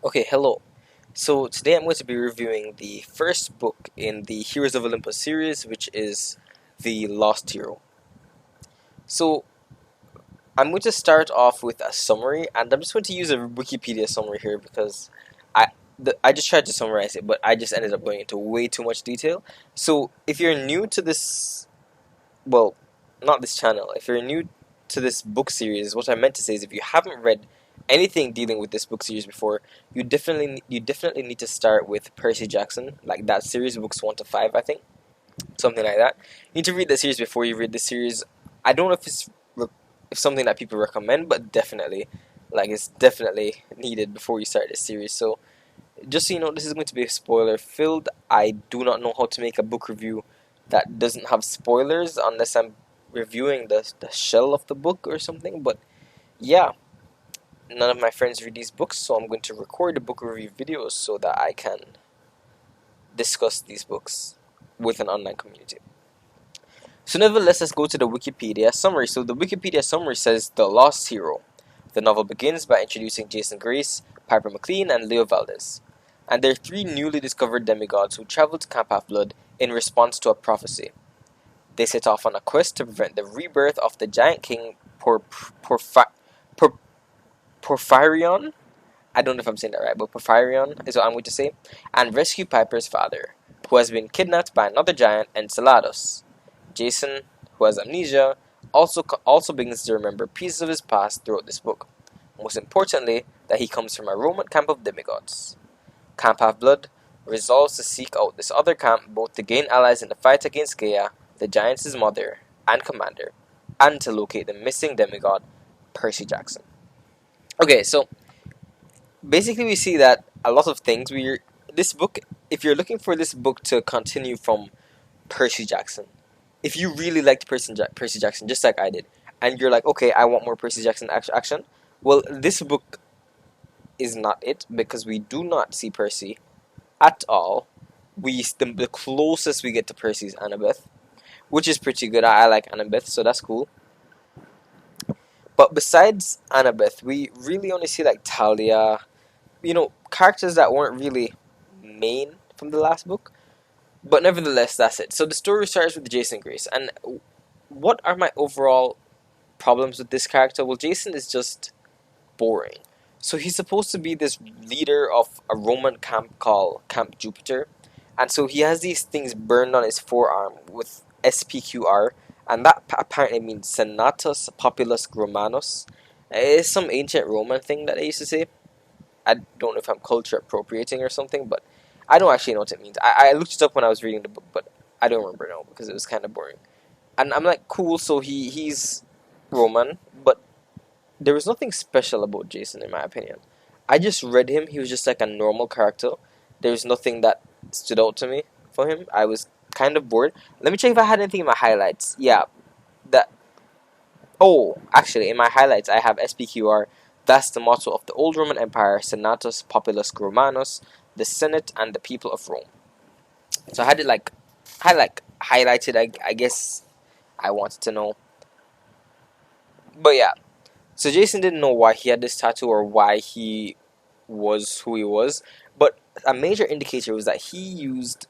Okay, hello. So today I'm going to be reviewing the first book in the Heroes of Olympus series, which is The Lost Hero. So I'm going to start off with a summary, and I'm just going to use a Wikipedia summary here because I I just tried to summarize it, but I just ended up going into way too much detail. So if you're new to this, well, not this channel, if you're new to this book series, what I meant to say is if you haven't read anything dealing with this book series before, you definitely need to start with Percy Jackson, like that series, books 1 to 5, I think, something like that. You need to read the series before you read the series. I don't know if if something that people recommend, but definitely, like it's definitely needed before you start this series. So just so you know, this is going to be spoiler filled. I do not know how to make a book review that doesn't have spoilers unless I'm reviewing the shell of the book or something. But yeah, none of my friends read these books, so I'm going to record the book review videos so that I can discuss these books with an online community. So nevertheless, let's go to the Wikipedia summary. So the Wikipedia summary says The Lost Hero. The novel begins by introducing Jason Grace, Piper McLean, and Leo Valdez, and their three newly discovered demigods who travel to Camp Half-Blood in response to a prophecy. They set off on a quest to prevent the rebirth of the giant king Por- Porphyrion. I don't know if I'm saying that right, but Porphyrion is what I'm going to say, and rescue Piper's father, who has been kidnapped by another giant, Enceladus. Jason, who has amnesia, also begins to remember pieces of his past throughout this book. Most importantly, that he comes from a Roman camp of demigods. Camp Half-Blood resolves to seek out this other camp both to gain allies in the fight against Gaia, the giant's mother and commander, and to locate the missing demigod, Percy Jackson. Okay, so basically we see that a lot of things this book, if you're looking for this book to continue from Percy Jackson, if you really liked Percy Jackson just like I did, and you're like, okay, I want more Percy Jackson action, well, this book is not it because we do not see Percy at all. The closest we get to Percy is Annabeth, which is pretty good. I like Annabeth, so that's cool. But besides Annabeth, we really only see like Talia, characters that weren't really main from the last book. But nevertheless, that's it. So the story starts with Jason Grace, and what are my overall problems with this character? Well, Jason is just boring. So he's supposed to be this leader of a Roman camp called Camp Jupiter, and so he has these things burned on his forearm with SPQR, and that apparently means Senatus Populus Romanus. It's some ancient Roman thing that they used to say. I don't know if I'm culture appropriating or something, but I don't actually know what it means. I looked it up when I was reading the book, but I don't remember now because it was kind of boring. And I'm like, cool, so he's Roman, but there was nothing special about Jason in my opinion. I just read him, he was just like a normal character. There was nothing that stood out to me for him. I was kind of bored. Let me check if I had anything in my highlights. Yeah, that Oh, actually, in my highlights, I have SPQR. That's the motto of the old Roman Empire, Senatus Populus Romanus, the Senate and the people of Rome. So I had it highlighted. I guess I wanted to know. But yeah, so Jason didn't know why he had this tattoo or why he was who he was. But a major indicator was that he used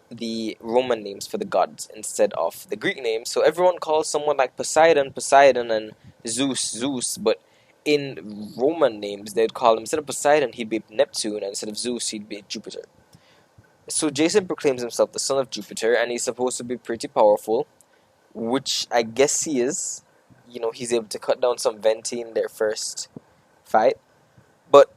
the Roman names for the gods instead of the Greek names. So everyone calls someone like Poseidon, Poseidon, and Zeus, Zeus. But in Roman names, they'd call him, instead of Poseidon, he'd be Neptune, and instead of Zeus, he'd be Jupiter. So Jason proclaims himself the son of Jupiter, and he's supposed to be pretty powerful, which I guess he is. He's able to cut down some Venti in their first fight. But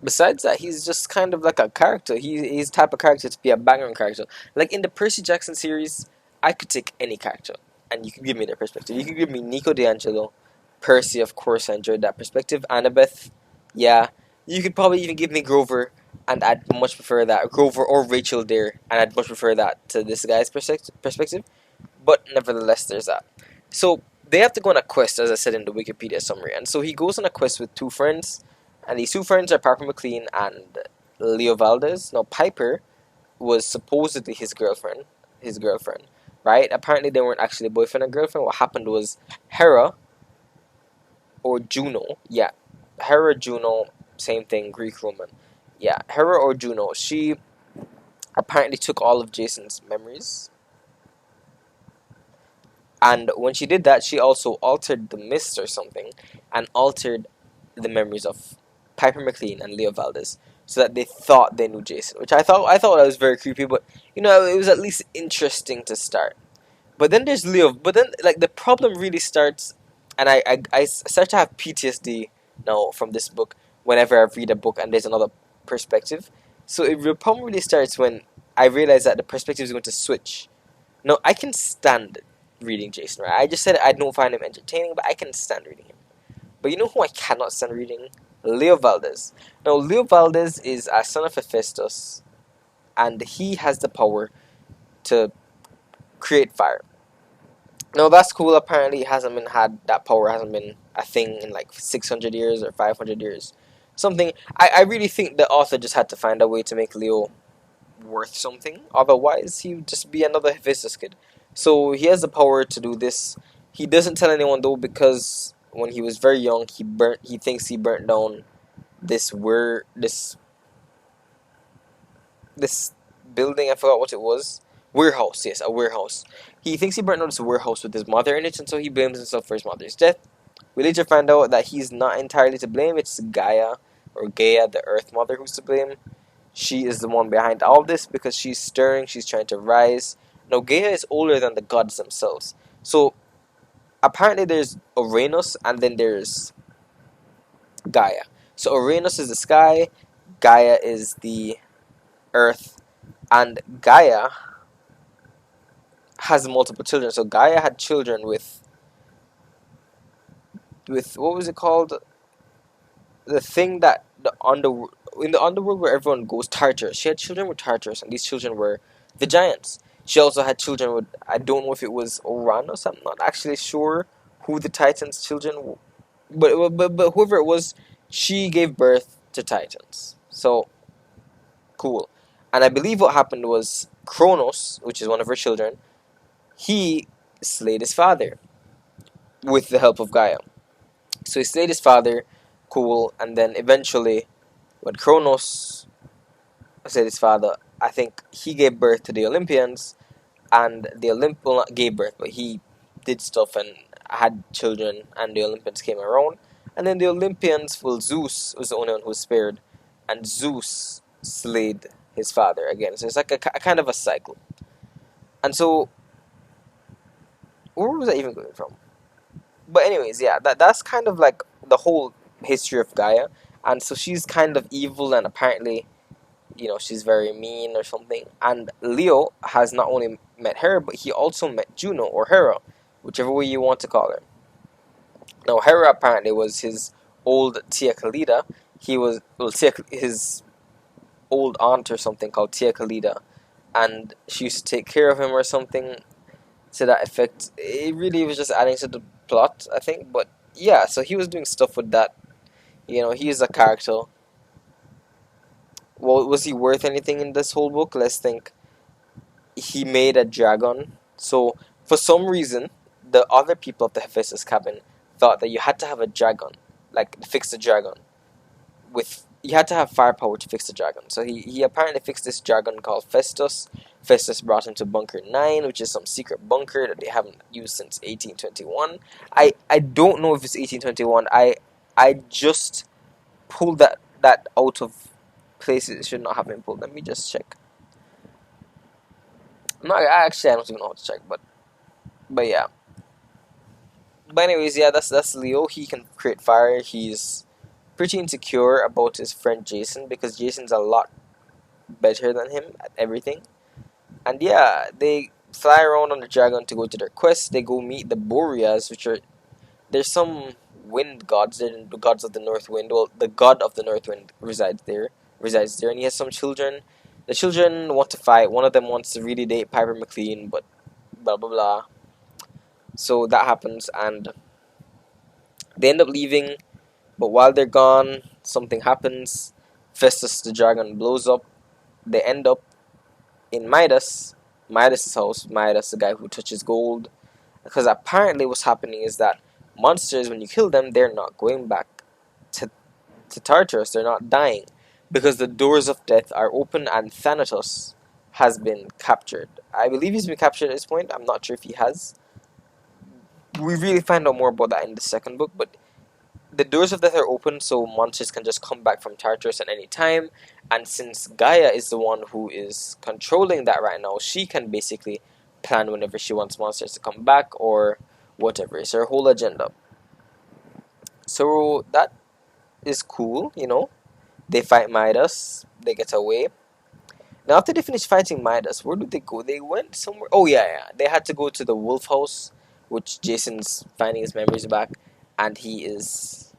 besides that, he's just kind of like a character. He's the type of character to be a background character. Like in the Percy Jackson series, I could take any character, and you could give me their perspective. You could give me Nico D'Angelo, Percy, of course. I enjoyed that perspective. Annabeth, yeah. You could probably even give me Grover, and I'd much prefer that. Grover or Rachel Dare, and I'd much prefer that to this guy's perspective. But nevertheless, there's that. So they have to go on a quest, as I said in the Wikipedia summary. And so he goes on a quest with two friends, and these two friends are Piper McLean and Leo Valdez. Now Piper was supposedly his girlfriend, right? Apparently they weren't actually boyfriend and girlfriend. What happened was Hera or Juno, yeah, Hera Juno. same thing, Greek, Roman. Yeah, Hera or Juno. She apparently took all of Jason's memories, and when she did that, she also altered the mist or something, and altered the memories of Piper McLean and Leo Valdez, so that they thought they knew Jason. Which I thought that was very creepy, but it was at least interesting to start. But then there's Leo. But then, like, the problem really starts, and I start to have PTSD now from this book whenever I read a book and there's another perspective. So the problem really starts when I realize that the perspective is going to switch. No, I can stand reading Jason, right? I just said I don't find him entertaining, but I can stand reading him. But you know who I cannot stand reading? Leo Valdez. Now, Leo Valdez is a son of Hephaestus, and he has the power to create fire. No, that's cool. Apparently, it hasn't been had that power hasn't been a thing in like 600 years or 500 years, something. I really think the author just had to find a way to make Leo worth something. Otherwise, he would just be another Hephaestus kid. So he has the power to do this. He doesn't tell anyone though, because when he was very young, he thinks he burnt down this building. I forgot what it was. Warehouse, yes, a warehouse. He thinks he burnt down this warehouse with his mother in it, and so he blames himself for his mother's death. We later find out that he's not entirely to blame. It's Gaia, or Gaia, the Earth Mother, who's to blame. She is the one behind all this because she's stirring. She's trying to rise. Now, Gaia is older than the gods themselves. So apparently, there's Uranus, and then there's Gaia. So Uranus is the sky. Gaia is the earth, and Gaia has multiple children. So Gaia had children with what was it called? The thing that the under in the underworld where everyone goes, Tartarus. She had children with Tartarus, and these children were the giants. She also had children with, I don't know if it was Uranus. I'm not actually sure who the Titans' children were, but whoever it was, she gave birth to Titans. So cool. And I believe what happened was Kronos, which is one of her children, he slayed his father with the help of Gaia. So he slayed his father, cool, and then eventually, when Kronos slayed his father, I think he gave birth to the Olympians, and well, not gave birth, but he did stuff and had children, and the Olympians came around, and then the Olympians, well, Zeus was the only one who was spared, and Zeus slayed his father again. So it's like a kind of a cycle. And so, where was I even going from? But anyways, yeah, that's kind of like the whole history of Gaia. And so she's kind of evil, and apparently, she's very mean or something. And Leo has not only met her, but he also met Juno, or Hera, whichever way you want to call her. Now, Hera apparently was his old Tia Khalida. He was, well, his old aunt or something called Tia Khalida, and she used to take care of him or something to that effect. It really was just adding to the plot, I think. But yeah, so he was doing stuff with that. He is a character. Well, was he worth anything in this whole book? Let's think. He made a dragon. So for some reason, the other people of the Hephaestus cabin thought that you had to have a dragon, like fix the dragon. You had to have firepower to fix the dragon. So he apparently fixed this dragon called Festus. Festus brought him to Bunker 9, which is some secret bunker that they haven't used since 1821. I don't know if it's 1821. I just pulled that out of places it should not have been pulled. Let me just check. No, I don't even know how to check, but yeah. But anyways, yeah, that's Leo. He can create fire. He's pretty insecure about his friend Jason, because Jason's a lot better than him at everything. And yeah, they fly around on the dragon to go to their quest. They go meet the Boreas, which are, there's some wind gods. They're the gods of the north wind. Well, the god of the north wind resides there, and he has some children. The children want to fight. One of them wants to really date Piper McLean, but blah blah blah. So that happens, and they end up leaving. But while they're gone, something happens. Festus the dragon blows up. They end up in Midas' house. Midas, the guy who touches gold. Because apparently what's happening is that monsters, when you kill them, they're not going back to to Tartarus. They're not dying because the doors of death are open and Thanatos has been captured. I believe he's been captured at this point. I'm not sure if he has. We really find out more about that in the second book, but the doors of death are open, so monsters can just come back from Tartarus at any time. And since Gaia is the one who is controlling that right now, she can basically plan whenever she wants monsters to come back or whatever. It's her whole agenda. So that is cool, you know. They fight Midas, they get away. Now, after they finish fighting Midas, where did they go? They went somewhere. Oh, yeah, yeah. They had to go to the wolf house, which Jason's finding his memories back, and he is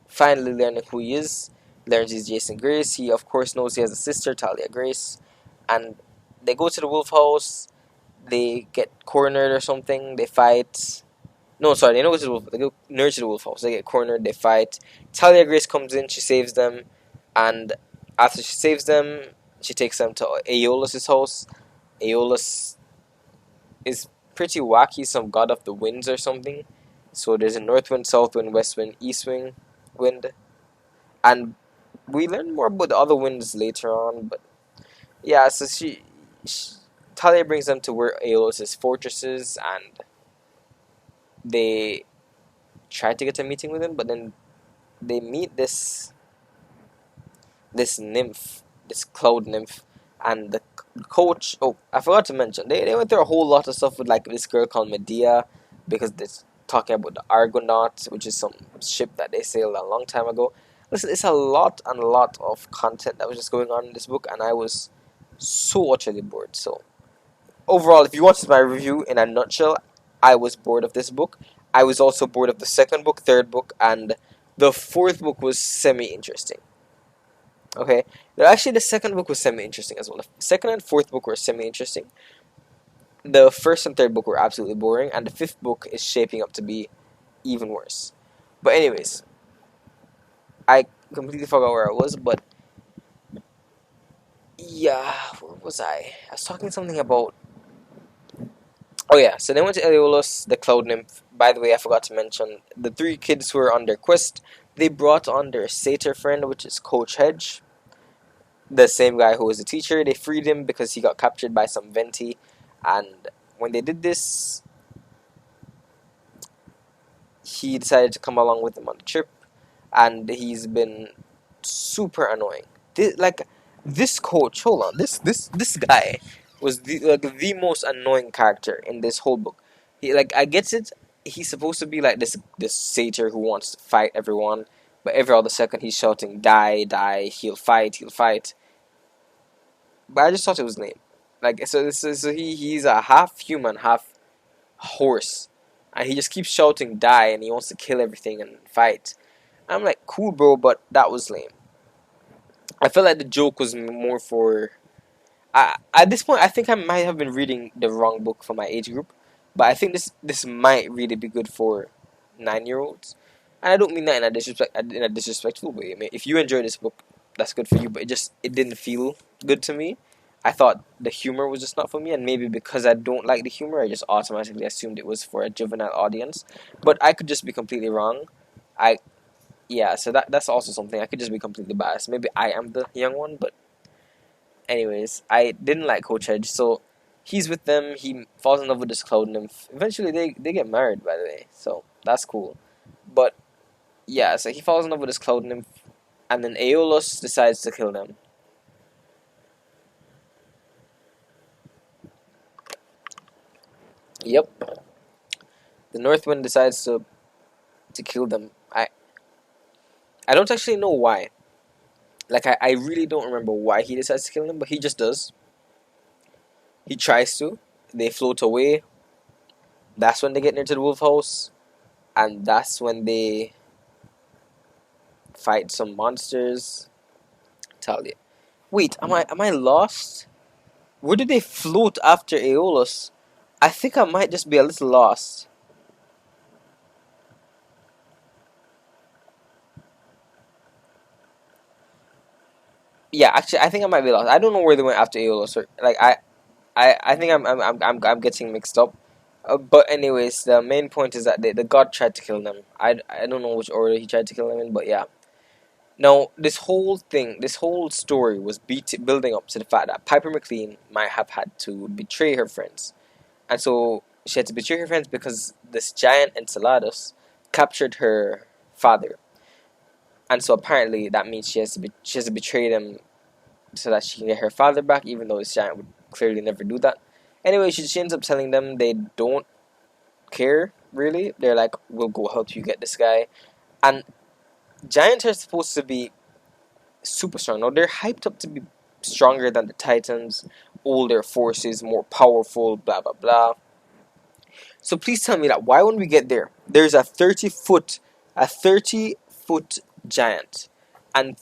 finally learning who he is. Learns he's Jason Grace. He, of course, knows he has a sister, Talia Grace. And they go to the wolf house. They get cornered or something. They fight. No, sorry, they don't go to the wolf. They go near to the wolf house. They get cornered. They fight. Talia Grace comes in. She saves them, and after she saves them, she takes them to Aeolus' house. Aeolus is pretty wacky, some god of the winds or something. So there's a north wind, south wind, west wind, east wind, and we learn more about the other winds later on. But yeah, so she Talia brings them to where Aeolus' fortress is, and they try to get a meeting with him, but then they meet this nymph, this cloud nymph, and the coach. Oh, I forgot to mention they went through a whole lot of stuff with like this girl called Medea, because they're talking about the Argonaut, which is some ship that they sailed a long time ago. Listen, it's a lot and a lot of content that was just going on in this book, and I was so utterly bored. So overall, if you wanted my review in a nutshell, I was bored of this book. I was also bored of the second book, third book, and the fourth book was semi-interesting. Okay, actually, the second book was semi-interesting as well. The second and fourth book were semi-interesting. The first and third book were absolutely boring, and the fifth book is shaping up to be even worse. But anyways, I completely forgot where I was, but yeah, where was I? I was talking something about. Oh yeah, so they went to Aeolus, the cloud nymph. By the way, I forgot to mention the three kids who were on their quest. They brought on their satyr friend, which is Coach Hedge, the same guy who was the teacher. They freed him because he got captured by some Venti, and when they did this, he decided to come along with them on the trip, and he's been super annoying. This coach, hold on, this guy was the most annoying character in this whole book. He like I get it. He's supposed to be like this satyr who wants to fight everyone, but every other second he's shouting, "Die, die! He'll fight, he'll fight." But I just thought it was lame. Like so he's a half human, half horse, and he just keeps shouting "die" and he wants to kill everything and fight. I'm like, cool, bro, but that was lame. I felt like the joke was more for. At this point, I think I might have been reading the wrong book for my age group, but I think this might really be good for 9-year-olds. And I don't mean that in a disrespectful way. I mean, if you enjoy this book, that's good for you. But it didn't feel good to me. I thought the humor was just not for me, and maybe because I don't like the humor, I just automatically assumed it was for a juvenile audience. But I could just be completely wrong. I Yeah, so that's also something. I could just be completely biased. Maybe I am the young one, but anyways, I didn't like Coach Hedge, so he's with them. He falls in love with this cloud nymph. Eventually, they get married, by the way, so that's cool. But yeah, so he falls in love with this cloud nymph, and then Aeolus decides to kill them. Yep, the Northwind decides to kill them. I don't actually know why. Like I really don't remember why he decides to kill them, but he just does. He tries to. They float away. That's when they get near to the wolf house, and that's when they fight some monsters. Talia. Wait, am I lost? Where did they float after Aeolus? I think I might just be a little lost. Yeah, actually, I think I might be lost. I don't know where they went after Aeolus. Or, like I think I'm getting mixed up. But anyways, the main point is that the god tried to kill them. I don't know which order he tried to kill them in, but yeah. Now, this whole story was building up to the fact that Piper McLean might have had to betray her friends. And so she had to betray her friends because this giant Enceladus captured her father. And so apparently that means she has to betray them so that she can get her father back, even though this giant would clearly never do that. Anyway, she ends up telling them they don't care, really. They're like, we'll go help you get this guy. And giants are supposed to be super strong. Now, they're hyped up to be stronger than the Titans, older forces, more powerful, blah, blah, blah. So please tell me that why when we get there, there's a 30-foot giant, and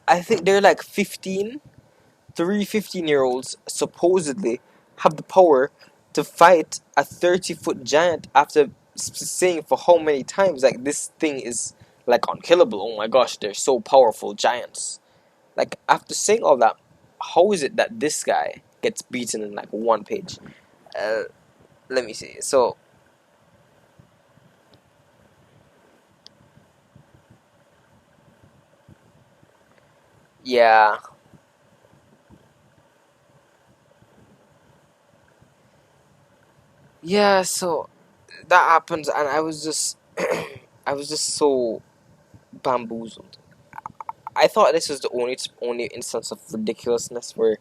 I think they're like 15-year-olds supposedly have the power to fight a 30-foot giant after saying for how many times like this thing is like unkillable. Oh my gosh, they're so powerful giants. Like after saying all that, how is it that this guy gets beaten in like one page? Uh, Let me see. So yeah, yeah. So that happens, and I was just, I was just so bamboozled. I thought this was the only instance of ridiculousness where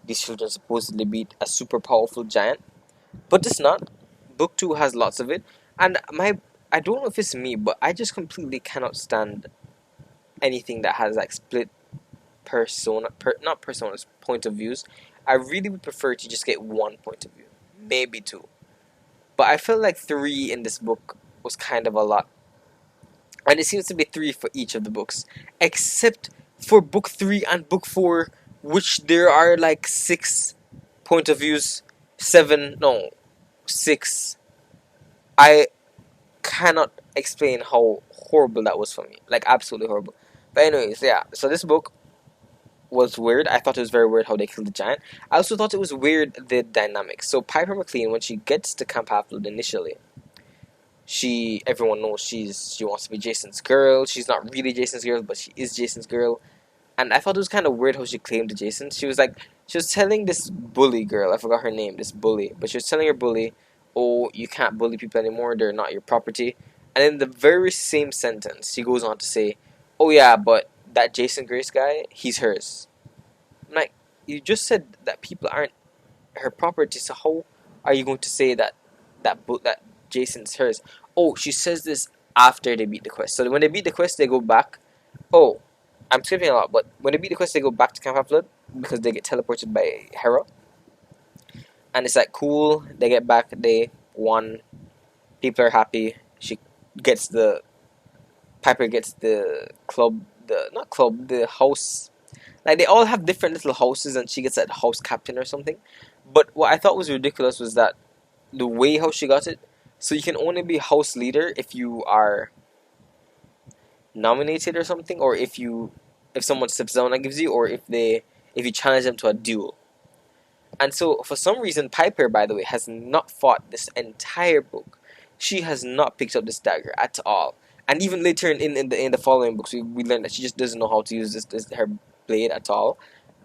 these children supposedly beat a super powerful giant, but it's not. Book two has lots of it, and I don't know if it's me, but I just completely cannot stand anything that has like split not personas, point of views. I really would prefer to just get one point of view, maybe two. But I felt like three in this book was kind of a lot. And it seems to be three for each of the books. Except for book three and book four, which there are like six point of views. Seven, no, six. I cannot explain how horrible that was for me. Like, absolutely horrible. But, anyways, yeah. So, this book was weird. I thought it was very weird how they killed the giant. I also thought it was weird the dynamics. So, Piper McLean, when she gets to Camp Half Blood initially, everyone knows she wants to be Jason's girl. She's not really Jason's girl, but she is Jason's girl. And I thought it was kind of weird how she claimed to Jason. She was telling this bully girl, I forgot her name, this bully, but she was telling her bully, oh, you can't bully people anymore, they're not your property. And in the very same sentence, she goes on to say, oh yeah, but that Jason Grace guy, he's hers. I'm like, you just said that people aren't her property, so how are you going to say that Jason's hers? Oh, she says this after they beat the quest. So when they beat the quest, they go back. Oh, I'm skipping a lot, but when they beat the quest, they go back to Camp Half Blood because they get teleported by Hera, and it's like cool. They get back. They won. People are happy. She gets the Piper gets the club, the not club, the house. Like they all have different little houses, and she gets that house captain or something. But what I thought was ridiculous was that the way how she got it. So you can only be house leader if you are nominated or something, or if someone steps down and gives you, or if you challenge them to a duel. And so for some reason, Piper, by the way, has not fought this entire book. She has not picked up this dagger at all. And even later in the following books, we learn that she just doesn't know how to use this her blade at all.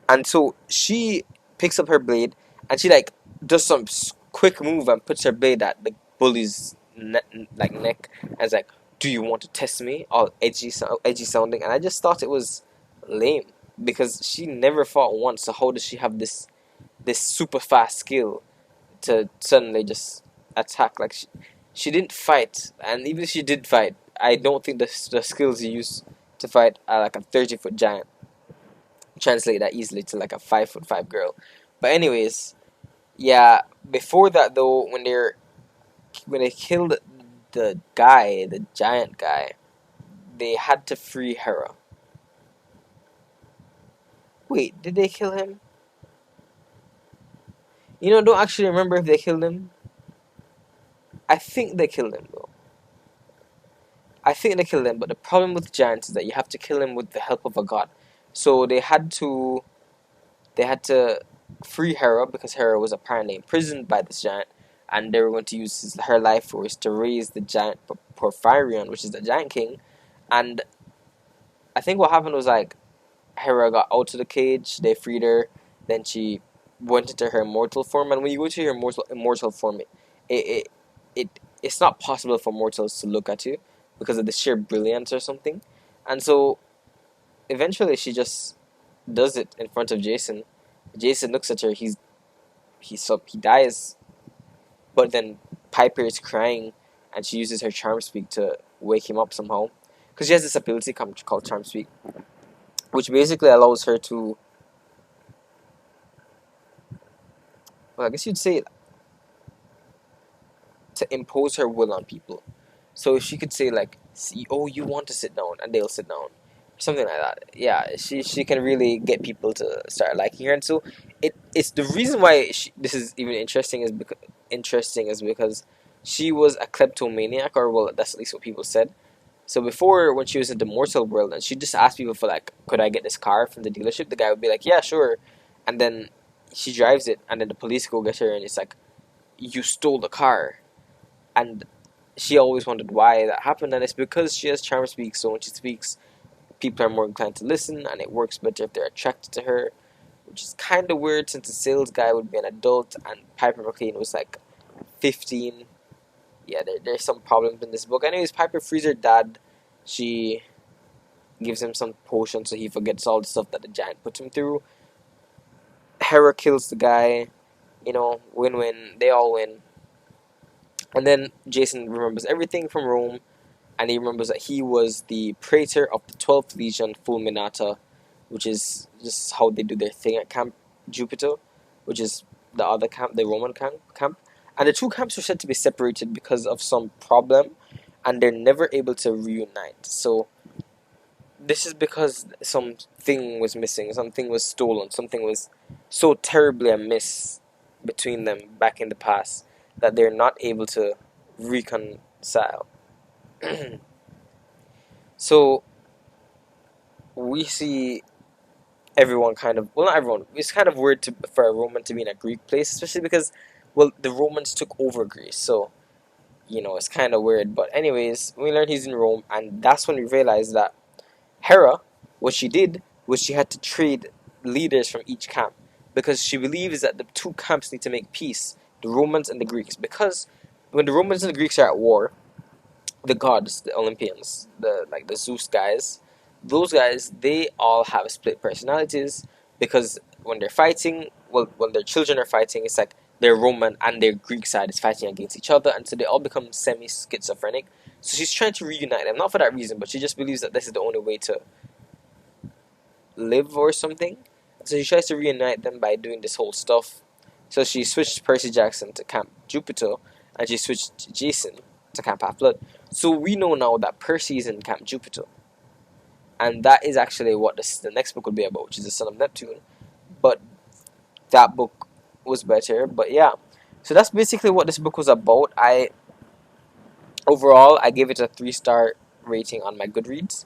And so she picks up her blade and she like does some quick move and puts her blade at the bully's neck and is like, "Do you want to test me?" All edgy sounding, and I just thought it was lame because she never fought once. So how does she have this super fast skill to suddenly just attack? Like she didn't fight, and even if she did fight, I don't think the skills you use to fight like a 30-foot giant translate that easily to like a 5'5" girl. But anyways, yeah. Before that though, when they killed the guy, the giant guy, they had to free Hera. Wait, did they kill him? Don't actually remember if they killed him. I think they killed him though. I think they killed him, but the problem with giants is that you have to kill him with the help of a god. So they had to free Hera because Hera was apparently imprisoned by this giant, and they were going to use her life force to raise the giant Porphyrion, which is the giant king, and I think what happened was like Hera got out of the cage, they freed her, then she went into her immortal form, and when you go to your immortal form, it, it it's not possible for mortals to look at you because of the sheer brilliance or something. And so eventually she just does it in front of Jason. Jason looks at her, he dies, but then Piper is crying, and she uses her charm speak to wake him up somehow, because she has this ability called charm speak, which basically allows her to, well, I guess you'd say, to impose her will on people. So she could say like, "See, oh, you want to sit down," and they'll sit down, something like that. Yeah, she can really get people to start liking her, and so it's the reason why this is even interesting is because she was a kleptomaniac, or well, that's at least what people said. So before, when she was in the mortal world, and she just asked people for like, could I get this car from the dealership? The guy would be like, yeah, sure, and then she drives it, and then the police go get her, and it's like, you stole the car, and she always wondered why that happened, and it's because she has charm speak. So when she speaks, people are more inclined to listen, and it works better if they're attracted to her, which is kind of weird since the sales guy would be an adult and Piper McLean was like 15. Yeah, there's some problems in this book. Anyways, Piper frees her dad. She gives him some potion so he forgets all the stuff that the giant put him through. Hera kills the guy. Win-win. They all win. And then Jason remembers everything from Rome, and he remembers that he was the praetor of the 12th Legion Fulminata, which is just how they do their thing at Camp Jupiter, which is the other camp, the Roman camp. And the two camps were said to be separated because of some problem, and they're never able to reunite. So this is because something was missing, something was stolen, something was so terribly amiss between them back in the past that they're not able to reconcile. So we see everyone kind of, well, not everyone, it's kind of weird for a Roman to be in a Greek place, especially because, well, the Romans took over Greece, so it's kind of weird. But anyways, we learn he's in Rome, and that's when we realize that Hera, what she did was she had to trade leaders from each camp, because she believes that the two camps need to make peace, the Romans and the Greeks, because when the Romans and the Greeks are at war, the gods, the Olympians, the Zeus guys, those guys, they all have split personalities, because when they're fighting, well, when their children are fighting, it's like their Roman and their Greek side is fighting against each other, and so they all become semi-schizophrenic. So she's trying to reunite them, not for that reason, but she just believes that this is the only way to live or something. So she tries to reunite them by doing this whole stuff. So she switched Percy Jackson to Camp Jupiter, and she switched Jason to Camp Half Blood. So we know now that Percy is in Camp Jupiter, and that is actually what the next book will be about, which is the Son of Neptune. But that book was better. But yeah, so that's basically what this book was about. I gave it a 3-star rating on my Goodreads.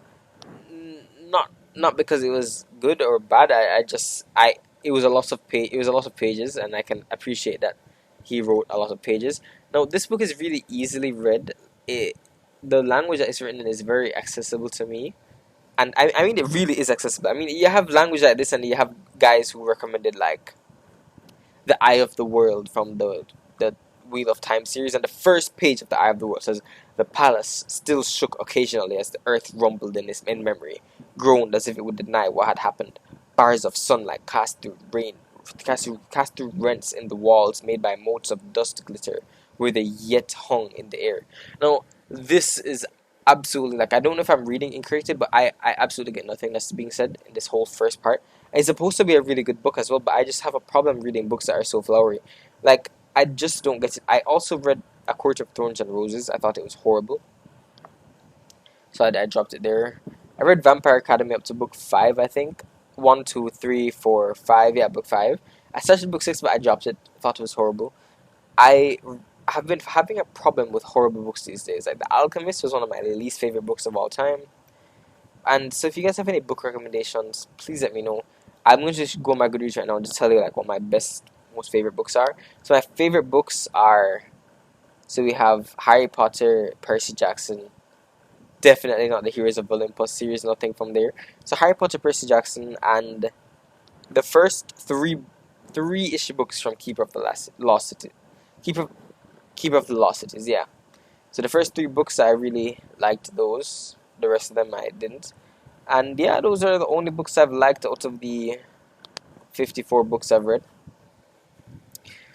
Not because it was good or bad. I just I It was a lot of pages, and I can appreciate that he wrote a lot of pages. Now this book is really easily read. The language that it's written in is very accessible to me, and I mean it really is accessible. I mean, you have language like this, and you have guys who recommended like the Eye of the World from the Wheel of Time series, and the first page of the Eye of the World says, "The palace still shook occasionally as the earth rumbled in memory, groaned as if it would deny what had happened. Bars of sunlight cast through rents in the walls made by motes of dust glitter, where they yet hung in the air." Now, this is absolutely, like, I don't know if I'm reading incorrectly, but I absolutely get nothing that's being said in this whole first part. It's supposed to be a really good book as well, but I just have a problem reading books that are so flowery. Like, I just don't get it. I also read A Court of Thorns and Roses. I thought it was horrible, so I dropped it there. I read Vampire Academy up to book 5, I think. 1, 2, 3, 4, 5. Yeah, book 5. I started book 6, but I dropped it. I thought it was horrible. I have been having a problem with horrible books these days. Like, The Alchemist was one of my least favorite books of all time. And so if you guys have any book recommendations, please let me know. I'm going to just go on my Goodreads right now and just tell you like what my most favorite books are. So my favorite books are, so we have Harry Potter, Percy Jackson, Definitely not the Heroes of Olympus series, nothing from there. So Harry Potter, Percy Jackson, and the first three issue books from Keeper of the Lost City. Keeper Keeper of the Lost Cities, yeah. So the first three books I really liked those. The rest of them I didn't. And yeah, those are the only books I've liked out of the 54 books I've read.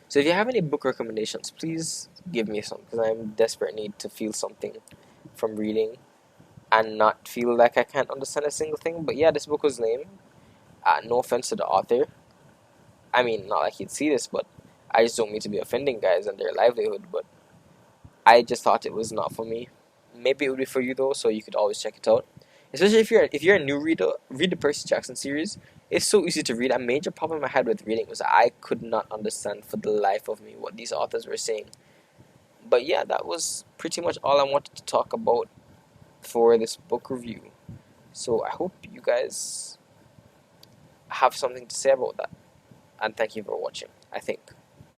So if you have any book recommendations, please give me some because I'm in desperate need to feel something from reading and not feel like I can't understand a single thing. But yeah, this book was lame. No offense to the author. I mean, not like he'd see this, but I just don't mean to be offending guys and their livelihood. But I just thought it was not for me. Maybe it would be for you though, so you could always check it out. Especially if you're a new reader, read the Percy Jackson series. It's so easy to read. A major problem I had with reading was I could not understand for the life of me what these authors were saying. But yeah, that was pretty much all I wanted to talk about for this book review. So I hope you guys have something to say about that. And thank you for watching, I think.